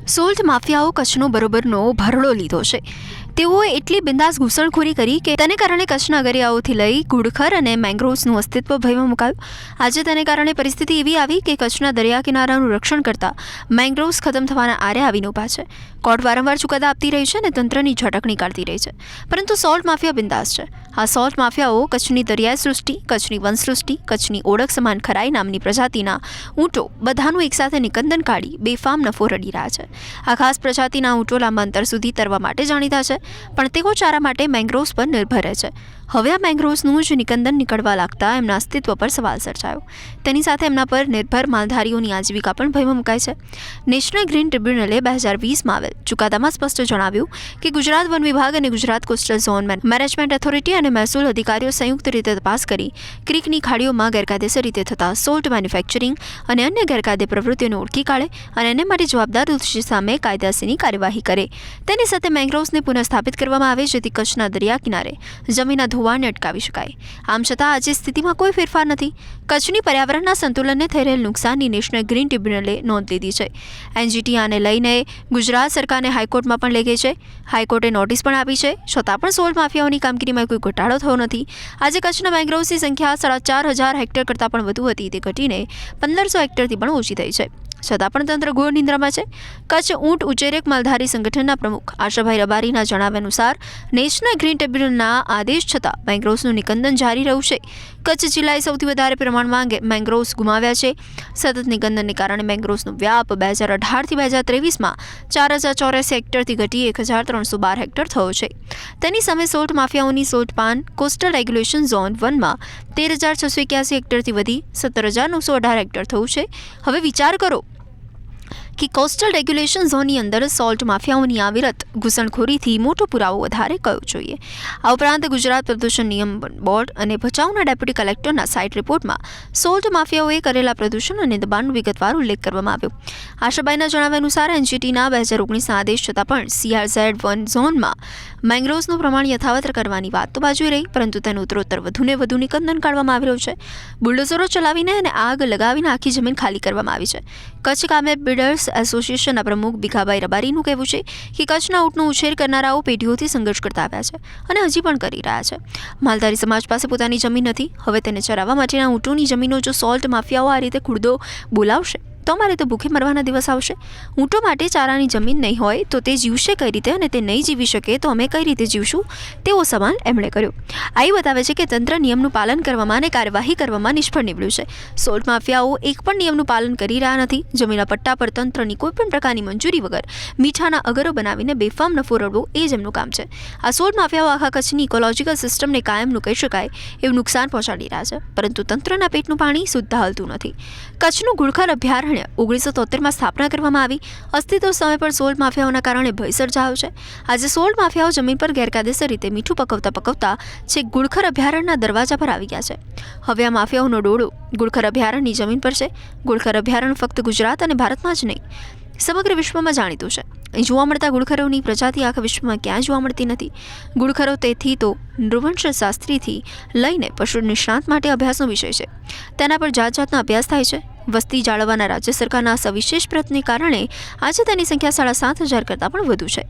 Salt માફિયાઓ કચ્છનો બરોબરનો ભરડો લીધો છે. તેઓએ એટલી બિંદાસ ઘૂસણખોરી કરી કે તેને કારણે કચ્છના દરિયાઓથી લઈ ઘુડખર અને મેંગ્રોવ્સનું અસ્તિત્વ ભયમાં મુકાયું. આજે તેને કારણે પરિસ્થિતિ એવી આવી કે કચ્છના દરિયા કિનારાનું રક્ષણ કરતા મેંગ્રોવ્સ ખતમ થવાના આરે આવીને ઊભા છે. કોર્ટ વારંવાર ચુકાદા આપતી રહી છે અને તંત્રની ઝટકણી કાઢતી રહી છે, પરંતુ સોલ્ટ માફિયા બિંદાસ છે. આ સોલ્ટ માફિયાઓ કચ્છની દરિયાઈ સૃષ્ટિ, કચ્છની વનસૃષ્ટિ, કચ્છની ઓળખ સમાન ખરાઈ નામની પ્રજાતિના ઊંટો બધાનું એકસાથે નિકંદન કાઢી બેફામ નફો રડી રહ્યા છે. આ ખાસ પ્રજાતિના ઊંટો લાંબા અંતર સુધી તરવા માટે જાણીતા છે, પણ તેઓ ચારા માટે મેંગ્રોવ્સ પર નિર્ભર રહે છે. હવે આ મેંગ્રોવ્સનું જ નિકંદન નીકળવા લાગતા એમના અસ્તિત્વ પર સવાલ સર્જાયો. તેની સાથે એમના પર નિર્ભર માલધારીઓની આજીવિકા પણ ભયમાં મુકાય છે. નેશનલ ગ્રીન ટ્રિબ્યુનલે 2020માં આવેલ ચુકાદામાં સ્પષ્ટ જણાવ્યું કે ગુજરાત વન વિભાગ અને Gujarat coastal zone management authority અને મહેસૂલ અધિકારીઓ સંયુક્ત રીતે તપાસ કરી ક્રીકની ખાડીઓમાં ગેરકાયદેસર રીતે થતા સોલ્ટ મેન્યુફેક્ચરિંગ અને અન્ય ગેરકાયદે પ્રવૃત્તિઓને ઓળખી કાઢે અને એને માટે જવાબદાર દોષી સામે કાયદાસરની કાર્યવાહી કરે. તેની સાથે મેંગ્રોવ્સને પુનઃસ્થાપિત કરવામાં આવે જેથી કચ્છના દરિયા કિનારે જમીનના ધોવાણને અટકાવી શકાય. આમ છતાં આજે સ્થિતિમાં કોઈ ફેરફાર નથી. કચ્છની પર્યાવરણના સંતુલનને થઈ રહેલ નુકસાનની નેશનલ ગ્રીન ટ્રિબ્યુનલે નોંધ લીધી છે. એનજીટી આને લઈને ગુજરાત સરકારને હાઈકોર્ટમાં પણ લઈ ગઈ છે. હાઈકોર્ટે નોટિસ પણ આપી છે, છતાં પણ સોલ્ટ માફિયાઓની કામગીરીમાં કોઈ ઘટાડો થયો નથી. આજે કચ્છના મેંગ્રોવ્સની સંખ્યા 4,500 હેક્ટર કરતાં પણ વધુ હતી, તે ઘટીને 1,500 હેક્ટરથી પણ ઓછી થઈ છે. છતાં પણ તંત્ર ઘોર નિંદ્રામાં છે. કચ્છ ઊંટ ઉચ્ચેરક માલધારી સંગઠનના પ્રમુખ આશાભાઈ રબારીના જણાવ્યા અનુસાર નેશનલ ગ્રીન ટ્રિબ્યુનલના આદેશ છતાં મેંગ્રોવ્સનું નિકંદન જારી રહ્યું છે. કચ્છ જિલ્લાએ સૌથી વધારે પ્રમાણમાં મેંગ્રોવ્સ ગુમાવ્યા છે. સતત નિકંદનને કારણે મેંગ્રોવ્સનો વ્યાપ 2018થી 2023માં 4,084 હેક્ટરથી ઘટી 1,312 હેક્ટર થયો છે. તેની સામે સોલ્ટ માફિયાઓની સોલ્ટ પાન કોસ્ટલ રેગ્યુલેશન ઝોન 1માં 13,681 હેક્ટરથી વધી 17,918 હેક્ટર થયું છે. હવે વિચાર કરો કે કોસ્ટલ રેગ્યુલેશન ઝોનની અંદર સોલ્ટ માફિયાઓની અવિરત ઘૂસણખોરીથી મોટો પુરાવો વધારે કયો જોઈએ. આ ઉપરાંત ગુજરાત પ્રદૂષણ નિયમન બોર્ડ અને ભચાઉના ડેપ્યુટી કલેક્ટરના સાઇટ રિપોર્ટમાં સોલ્ટ માફિયાઓએ કરેલા પ્રદૂષણ અને દબાણનો વિગતવાર ઉલ્લેખ કરવામાં આવ્યો. આશાબાઈના જણાવ્યા અનુસાર એનજીટીના 2019ના આદેશ છતાં પણ CRZ1 ઝોનમાં મેંગ્રોવ્સનું પ્રમાણ યથાવત કરવાની વાત તો બાજુએ રહી, પરંતુ તેનું ઉત્તરોત્તર વધુને વધુ નિકંદન કાઢવામાં આવી રહ્યું છે. બુલડોઝરો ચલાવીને અને આગ લગાવીને આખી જમીન ખાલી કરવામાં આવી છે. કચ્છ કામે બિલ્ડર્સ એસોસિએશનના પ્રમુખ ભીખાભાઈ રબારીનું કહેવું છે કે કચ્છના ઊંટનો ઉછેર કરનારાઓ પેઢીઓથી સંઘર્ષ કરતા આવ્યા છે અને હજી પણ કરી રહ્યા છે. માલધારી સમાજ પાસે પોતાની જમીન નથી. હવે તેને ચરાવવા માટેના ઊંટોની જમીનો જો સોલ્ટ માફિયાઓ આ રીતે ખુરદો બોલાવશે તો અમારે તો ભૂખે મરવાના દિવસ આવશે. ઊંટો માટે ચારાની જમીન નહીં હોય તો તે જીવશે કઈ રીતે, અને તે નહીં જીવી શકે તો અમે કઈ રીતે જીવશું, તેવો સવાલ એમણે કર્યો. આ બતાવે છે કે તંત્ર નિયમનું પાલન કરવામાં અને કાર્યવાહી કરવામાં નિષ્ફળ નીવડ્યું છે. સોલ્ટ માફિયાઓ એક પણ નિયમનું પાલન કરી રહ્યા નથી. જમીનના પટ્ટા પર તંત્રની કોઈપણ પ્રકારની મંજૂરી વગર મીઠાના અગરો બનાવીને બેફામ નફો રળવો એ જ એમનું કામ છે. આ સોલ્ટ માફિયાઓ આખા કચ્છની ઇકોલોજીકલ સિસ્ટમને કાયમનું કહી શકાય એવું નુકસાન પહોંચાડી રહ્યા છે, પરંતુ તંત્રના પેટનું પાણી સુદ્ધા હલતું નથી. કચ્છનું ઘુડખર અભયારણ્ય 1973માં સ્થાપના કરવામાં આવી. અસ્તિત્વ સમય પર સોલ્ટ માફિયાઓના કારણે ભય સર્જાયો છે. આજે સોલ્ટ માફિયાઓ જમીન પર ગેરકાયદેસર રીતે મીઠું પકવતા છેક ગુડખર અભયારણ્યના દરવાજા પર આવી ગયા છે. હવે આ માફિયાઓનો ડોળો ગુડખર અભયારણ્યની જમીન પર છે. ગુડખર અભયારણ્ય ફક્ત ગુજરાત અને ભારતમાં જ નહીં, સમગ્ર વિશ્વમાં જાણીતું છે. અહીં જોવા મળતા ગુડખરોની પ્રજાતિ આખા વિશ્વમાં ક્યાંય જોવા મળતી નથી. ગુડખરો તેથી તો નૃવંશ શાસ્ત્રીથી લઈને પશુ નિષ્ણાંત માટે અભ્યાસનો વિષય છે. તેના પર જાતના અભ્યાસ થાય છે. વસ્તી જાળવવાના રાજ્ય સરકારના સવિશેષ પ્રયત્નને કારણે આજે તેની સંખ્યા 7,500 કરતાં પણ વધુ છે.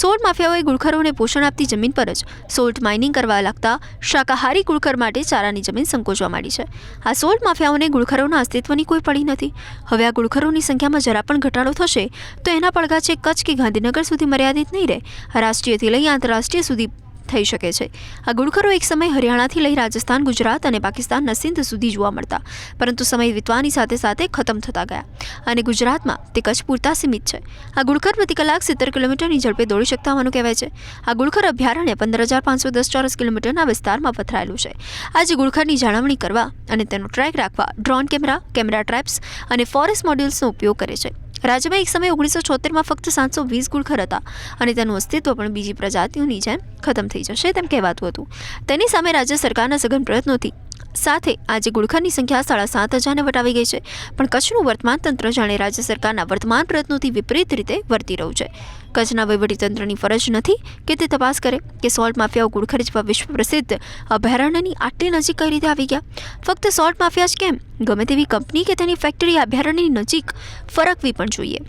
સોલ્ટ માફિયાઓએ ગુડખરોને પોષણ આપતી જમીન પર જ સોલ્ટ માઇનિંગ કરવા લાગતા શાકાહારી ગુડખર માટે ચારાની જમીન સંકોચવા માંડી છે. આ સોલ્ટ માફિયાઓને ગુડખરોના અસ્તિત્વની કોઈ પડી નથી. હવે આ ગુડખરોની સંખ્યામાં જરા પણ ઘટાડો થશે તો એના પડઘા છે કચ્છ કે ગાંધીનગર સુધી મર્યાદિત નહીં રહે, રાષ્ટ્રીયથી લઈ આંતરરાષ્ટ્રીય સુધી થઈ શકે છે. આ ગુડખરો એક સમય હરિયાણાથી લઈ રાજસ્થાન, ગુજરાત અને પાકિસ્તાનના સિંધ સુધી જોવા મળતા, પરંતુ સમય વીતવાની સાથે સાથે ખતમ થતા ગયા અને ગુજરાતમાં તે કચ્છ પૂરતા સીમિત છે. આ ગુડખર પ્રતિ કલાક 70 કિલોમીટરની ઝડપે દોડી શકતા હોવાનું કહેવાય છે. આ ગુડખર અભયારણ્ય 15,510 ચોરસ કિલોમીટરના વિસ્તારમાં પથરાયેલું છે. આજે ગુડખરની જાળવણી કરવા અને તેનો ટ્રેક રાખવા ડ્રોન કેમેરા ટ્રેપ્સ અને ફોરેસ્ટ મોડ્યુલ્સનો ઉપયોગ કરે છે. રાજ્યમાં એક સમયે 1976માં ફક્ત 720 ગુડખર હતા અને તેનું અસ્તિત્વ પણ બીજી પ્રજાતિઓની જેમ ખતમ થઈ જશે તેમ કહેવાતું હતું. તેની સામે રાજ્ય સરકારના સઘન પ્રયત્નોથી સાથે આજે ગુડખરની સંખ્યા 7,500ને વટાવી ગઈ છે. પણ કચ્છનું વર્તમાન તંત્ર જાણે રાજ્ય સરકારના વર્તમાન પ્રયત્નોથી વિપરીત રીતે વર્તી રહ્યું છે. કચ્છના વહીવટીતંત્રની ફરજ નથી કે તે તપાસ કરે કે સોલ્ટ માફિયાઓ ગુડખર જેવા વિશ્વ પ્રસિદ્ધ અભયારણ્યની આટલી નજીક કઈ રીતે આવી ગયા. ફક્ત સોલ્ટ માફિયા જ કેમ, ગમે તેવી કંપની કે તેની ફેક્ટરી અભયારણ્યની નજીક ફરકવી પણ જોઈએ.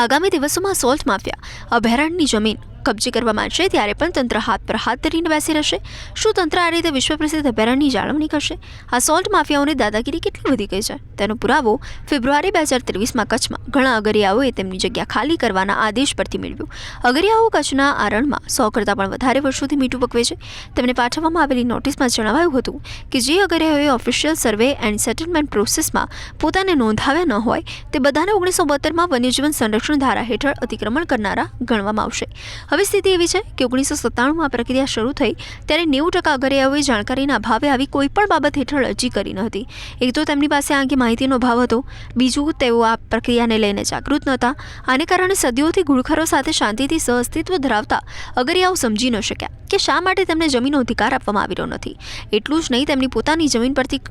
આગામી દિવસોમાં સોલ્ટ માફિયા અભયારણ્યની જમીન કબજે કરવા માંડશે ત્યારે પણ તંત્ર હાથ પર હાથ ધરીને બેસી રહેશે? શું તંત્ર આ રીતે વિશ્વ પ્રસિદ્ધ અભયારણ્યની જાળવણી કરશે? આ સોલ્ટ માફિયાઓની દાદાગીરી કેટલી વધી ગઈ છે તેનો પુરાવો ફેબ્રુઆરી 2023માં કચ્છમાં ઘણા અગરિયાઓએ તેમની જગ્યા ખાલી કરવાના આદેશ પરથી મેળવ્યો. અગરિયાઓ કચ્છના આ રણમાં 100 કરતાં પણ વધારે વર્ષોથી મીઠું પકવે છે. તેમને પાઠવવામાં આવેલી નોટિસમાં જણાવાયું હતું કે જે અગરિયાઓએ ઓફિશિયલ સર્વે એન્ડ સેટલમેન્ટ પ્રોસેસમાં પોતાને નોંધાવ્યા ન હોય તે બધાને 1972માં વન્યજીવન સંરક્ષણ ધારા હેઠળ અતિક્રમણ કરનારા ગણવામાં આવશે. હવે સ્થિતિ એવી છે કે 1997માં આ પ્રક્રિયા શરૂ થઈ ત્યારે 90% અગરિયાઓએ જાણકારીના અભાવે આવી કોઈ પણ બાબત હેઠળ અરજી કરી ન હતી. એક તો તેમની પાસે આ અંગે માહિતીનો અભાવ હતો, બીજું તેઓ આ પ્રક્રિયાને લઈને જાગૃત નહોતા. આને કારણે સદીઓથી ગુડખરો સાથે શાંતિથી સહઅસ્તિત્વ ધરાવતા અગરિયાઓ સમજી ન શક્યા કે શા માટે તેમને જમીનનો અધિકાર આપવામાં આવી રહ્યો નથી. એટલું જ નહીં, તેમની પોતાની જમીન પરથી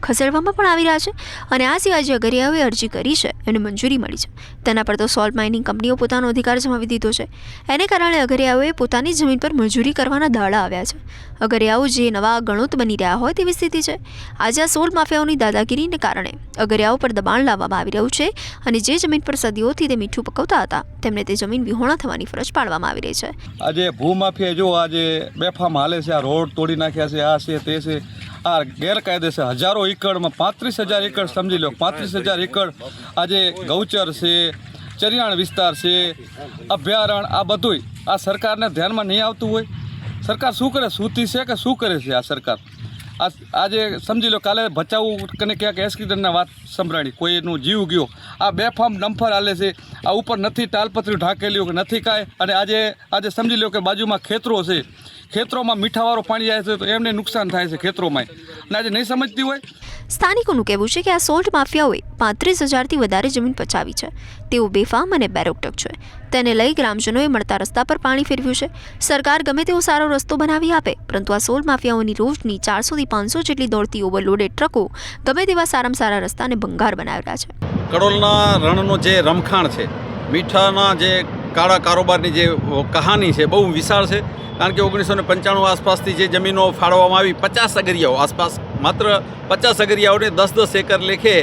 ખસેડવામાં પણ આવી રહ્યા છે અને આ સિવાય જે અગરિયાઓએ અરજી કરી છે એને મંજૂરી મળી છે તેના પર તો સોલ્ટ માઇનિંગ કંપનીઓ પોતાનો અધિકાર જમાવી દીધો છે. એને કારણે અગરિયાઓએ પોતાની જમીન પર મજૂરી કરવાના દાડા આવ્યા છે. અગરિયાઓ જે નવા ગણોત બની રહ્યા હોય તેવી સ્થિતિ છે. આજે આ સોલ્ટ માફિયાઓની દાદાગીરીને કારણે અગરિયાઓ પર દબાણ લાવવામાં આવી રહ્યું છે અને જે જમીન પર સદીઓથી તે મીઠું પકવતા હતા તેમને તે જમીન વિહોણા થવાની ફરજ પાડવામાં આવી રહી છે. આજે ભૂમાફિયા જો આજે બેફામ હાલે છે, આ રોડ તોડી નાખ્યા છે, આ છે તે છે, આ ગેરકાયદેસર હજારો એકડમાં 35,000 એકડ સમજી લો, 35,000 એકડ આજે ગૌચર છે, ચરિયાણ વિસ્તાર છે, અભયારણ્ય, આ બધુંય આ સરકારને ધ્યાનમાં નહીં આવતું હોય. સરકાર શું કરે, સૂતી છે કે શું કરે છે આ સરકાર? આજે સમજી લો, કાલે ભચાઉ કને ક્યાંક એક્સિડન્ટના વાત સંભળાણી, કોઈનું જીવ ગયો. આ બેફામ ડમ્ફર હાલે છે, આ ઉપર નથી તાલપત્રી ઢાંકેલી કે નથી કાંઈ. અને આજે સમજી લો કે બાજુમાં ખેતરો છે, ખેતરોમાં મીઠાવાળું પાણી જાય છે તો એમને નુકસાન થાય છે ખેતરોમાં. અને આજે નહીં સમજતી હોય. સ્થાનિકોનું કહેવું છે કે આ સોલ્ટ માફિયાઓએ 35,000થી વધારે જમીન પચાવી છે. તેઓ બેફામ અને બેરોકટક છે. તેને લઈ ગ્રામજનોએ મળતા રસ્તા પર પાણી ફેરવ્યું છે. સરકાર ગમે તેવો સારો રસ્તો બનાવી આપે, પરંતુ આ સોલ્ટ માફિયાઓની રોજની 400થી 500 જેટલી દોડતી ઓવરલોડેડ ટ્રકો ગમે તેવા સારામાં સારા રસ્તાને ભંગાર બનાવેલા છે. કડોલના રણનો જે રમખાણ છે, મીઠાના જે કાળા કારોબારની જે કહાની છે બહુ વિશાળ છે. કારણ કે 1995 આસપાસથી જે જમીનો ફાળવવામાં આવી 50 અગરિયાઓ આસપાસ, માત્ર 50 અગરિયાઓને 10-10 એકર લેખે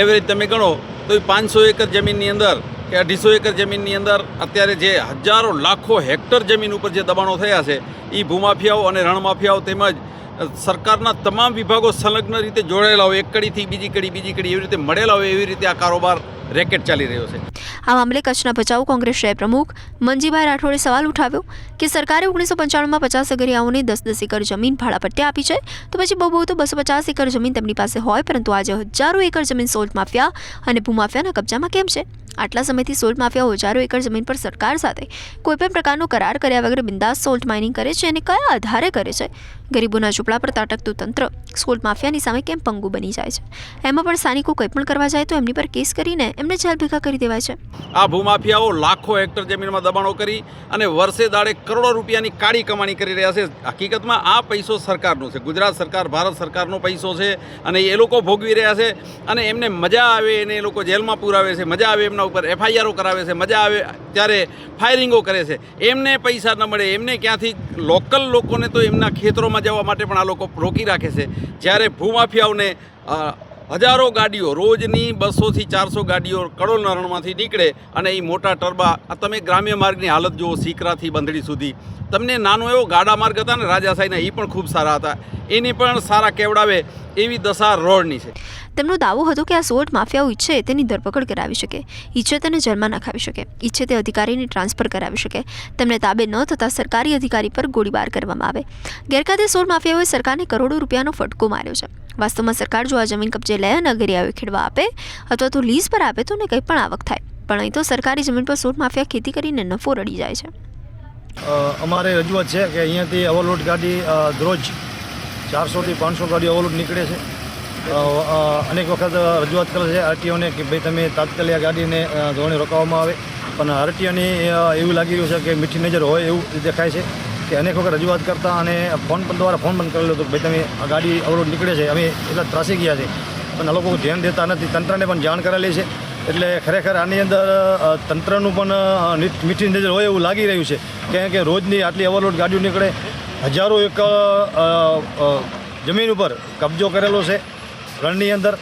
એવરેજ તમે ગણો તો 500 એકર જમીનની અંદર કે 250 એકર જમીનની અંદર અત્યારે જે હજારો લાખો હેક્ટર જમીન ઉપર જે દબાણો થયા છે એ ભૂમાફિયાઓ અને રણમાફિયાઓ તેમજ સરકારના તમામ વિભાગો સંલગ્ન રીતે જોડાયેલા હોય, એક કડીથી બીજી કડી એવી રીતે મળેલા હોય, એવી રીતે આ કારોબાર રેકેટ ચાલી રહ્યો છે. આ મામલે કચ્છના ભચાઉ કોંગ્રેસ શહેર પ્રમુખ મંજીભાઈ રાઠોડે સવાલ ઉઠાવ્યો કે સરકારે 1995માં 50 અગરિયાઓને 10-10 એકર જમીન ભાડા પટ્ટે આપી છે, તો પછી બહુ તો 250 એકર જમીન તેમની પાસે હોય, પરંતુ આજે હજારો એકર જમીન સોલ્ટ માફિયા અને ભૂમાફિયાના કબજામાં કેમ છે? આટલા સમયથી સોલ્ટ માફિયાઓ હજારો એકર જમીન પર સરકાર સાથે કોઈપણ પ્રકારનો કરાર કર્યા વગર બિંદાસ સોલ્ટ માઇનિંગ કરે છે અને કયા આધારે કરે છે? ગરીબોના ઝૂંપડા પર તાટકતું તંત્ર સોલ્ટ માફિયાની સામે કેમ પંગુ બની જાય છે? એમાં પણ સ્થાનિકો કંઈ પણ કરવા જાય તો એમની પર કેસ કરીને એમને જેલ ભેગા કરી દેવાય છે. આ ભૂમાફિયાઓ લાખો હેક્ટર જમીનમાં દબાણો કરી અને વર્ષે દાડે કરોડો રૂપિયાની કાળી કમાણી કરી રહ્યા છે. હકીકતમાં આ પૈસો સરકારનો છે, ગુજરાત સરકાર, ભારત સરકારનો પૈસો છે અને એ લોકો ભોગવી રહ્યા છે. અને એમને મજા આવે એને એ લોકો જેલમાં પુરાવે છે, મજા આવે એમના ઉપર FIRઓ કરાવે છે, મજા આવે ત્યારે ફાયરિંગો કરે છે. એમને પૈસા ન મળે, એમને ક્યાંથી લોકલ લોકોને તો એમના ખેતરોમાં જવા માટે પણ આ લોકો રોકી રાખે છે. જ્યારે ભૂમાફિયાઓને હજારો ગાડીઓ રોજની 200થી 400 ગાડીઓ કડોલના રણમાંથી નીકળે અને એ મોટા ટરબા, તમે ગ્રામ્ય માર્ગની હાલત જુઓ, સિકરાથી બંધડી સુધી. તમને નાનો એવો ગાડા માર્ગ હતા ને રાજાશાહીના, એ પણ ખૂબ સારા હતા, એને પણ સારા કેવડાવે એવી દશા રોડની છે. તેમનો દાવો હતો કે આ સોલ્ટ માફિયાઓ ઈચ્છે તેની ધરપકડ કરાવી શકે, ઈચ્છે તેને જેલમાં નખાવી શકે, ઈચ્છે તે અધિકારીને ટ્રાન્સફર કરાવી શકે, તેમને તાબે ન થતાં સરકારી અધિકારી પર ગોળીબાર કરવામાં આવે. ગેરકાયદે સોલ્ટ માફિયાઓએ સરકારને કરોડો રૂપિયાનો ફટકો માર્યો છે. વાસ્તવમાં સરકાર જો આ જમીન કબજે લે અને અગરિયાઓએ ખેડવા આપે અથવા તો લીઝ પર આપે તો ને કંઈ પણ આવક થાય, પણ અહીં તો સરકારી જમીન પર સોલ્ટ માફિયા ખેતી કરીને નફો રડી જાય છે. અમારે રજૂઆત છે કે અહીંયાથી ઓવરલોડ ગાડી દરરોજ 400થી 500 ગાડી ઓવરલોડ નીકળે છે. અનેક વખત રજૂઆત કરે છે આરટીઓને કે ભાઈ તમે તાત્કાલિક આ ગાડીને ધોરણે રોકાવવામાં આવે, પણ આરટીઓની એવું લાગી રહ્યું છે કે મીઠી નજર હોય એવું દેખાય છે કે અનેક વખત રજૂઆત કરતા અને ફોન પણ કરેલો હતો કે ભાઈ તમે આ ગાડી અવરોધ નીકળે છે, અમે એટલા ત્રાસી ગયા છે, પણ આ લોકો ધ્યાન દેતા નથી. તંત્રને પણ જાણ કરેલી છે. એટલે ખરેખર આની અંદર તંત્રનું પણ મીઠી નજર હોય એવું લાગી રહ્યું છે, કારણ કે રોજની આટલી ઓવરલોડ ગાડીઓ નીકળે, હજારો એકર જમીન ઉપર કબજો કરેલો છે રણની અંદર.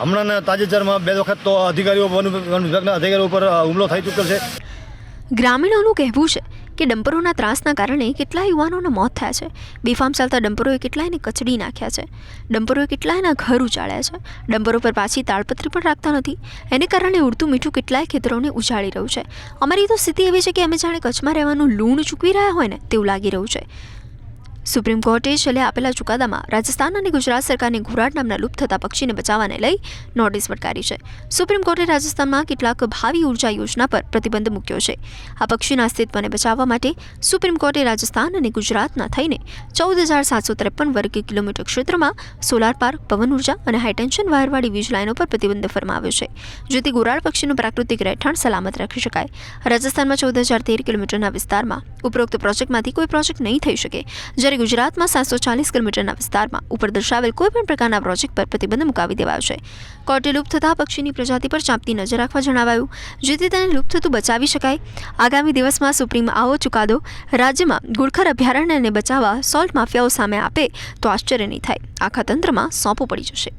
હમણાં તાજેતરમાં 2 વખત તો અધિકારીઓ વન વિભાગના અધિકારીઓ ઉપર હુમલો થઈ ચૂકેલ છે. ગ્રામીણોનું કહેવું છે કે ડમ્પરોના ત્રાસના કારણે કેટલાય યુવાનોના મોત થયા છે. બેફામ ચાલતા ડમ્પરોએ કેટલાયને કચડી નાખ્યા છે. ડમ્પરોએ કેટલાયના ઘર ઉજાડ્યા છે. ડમ્પરો પર પાછી તાળપત્રી પણ રાખતા નથી. એને કારણે ઉડતું મીઠું કેટલાય ખેતરોને ઉજાડી રહ્યું છે. અમારી તો સ્થિતિ એવી છે કે અમે જાણે કચ્છમાં રહેવાનું લૂણ ચૂકવી રહ્યા હોય ને તેવું લાગી રહ્યું છે. સુપ્રીમ કોર્ટે છેલ્લે આપેલા ચુકાદામાં રાજસ્થાન અને ગુજરાત સરકારને ઘોરાડ નામના લુપ્ત થતા પક્ષીને બચાવવાને લઈ નોટિસ ફટકારી છે. સુપ્રીમ કોર્ટે રાજસ્થાનમાં કેટલાક ભાવિ ઉર્જા યોજના પર પ્રતિબંધ મૂક્યો છે. આ પક્ષીના અસ્તિત્વને બચાવવા માટે સુપ્રીમ કોર્ટે રાજસ્થાન અને ગુજરાતના થઈને 14,753 વર્ગ કિલોમીટર ક્ષેત્રમાં સોલાર પાર્ક, પવન ઉર્જા અને હાઈટેન્શન વાયરવાળી વીજ લાઈનો પર પ્રતિબંધ ફરમાવ્યો છે, જેથી ઘોરાડ પક્ષીનું પ્રાકૃતિક રહેઠાણ સલામત રાખી શકાય. રાજસ્થાનમાં 14,013 કિલોમીટરના વિસ્તારમાં ઉપરોક્ત પ્રોજેક્ટમાંથી કોઈ પ્રોજેક્ટ નહીં થઈ શકે, જ્યારે ગુજરાતમાં 740 કિલોમીટરના વિસ્તારમાં ઉપર દર્શાવેલ કોઈપણ પ્રકારના પ્રોજેક્ટ પર પ્રતિબંધ મુકાવી દેવાયો છે. કોર્ટે લુપ્ત થતા પક્ષીની પ્રજાતિ પર ચાંપતી નજર રાખવા જણાવાયું, જેથી તેને લુપ્ત થતું બચાવી શકાય. આગામી દિવસમાં સુપ્રીમ આવો ચુકાદો રાજ્યમાં ઘુડખર અભયારણ્યને બચાવવા સોલ્ટ માફિયાઓ સામે આપે તો આશ્ચર્ય નહીં થાય. આખા તંત્રમાં સોંપો પડી જશે.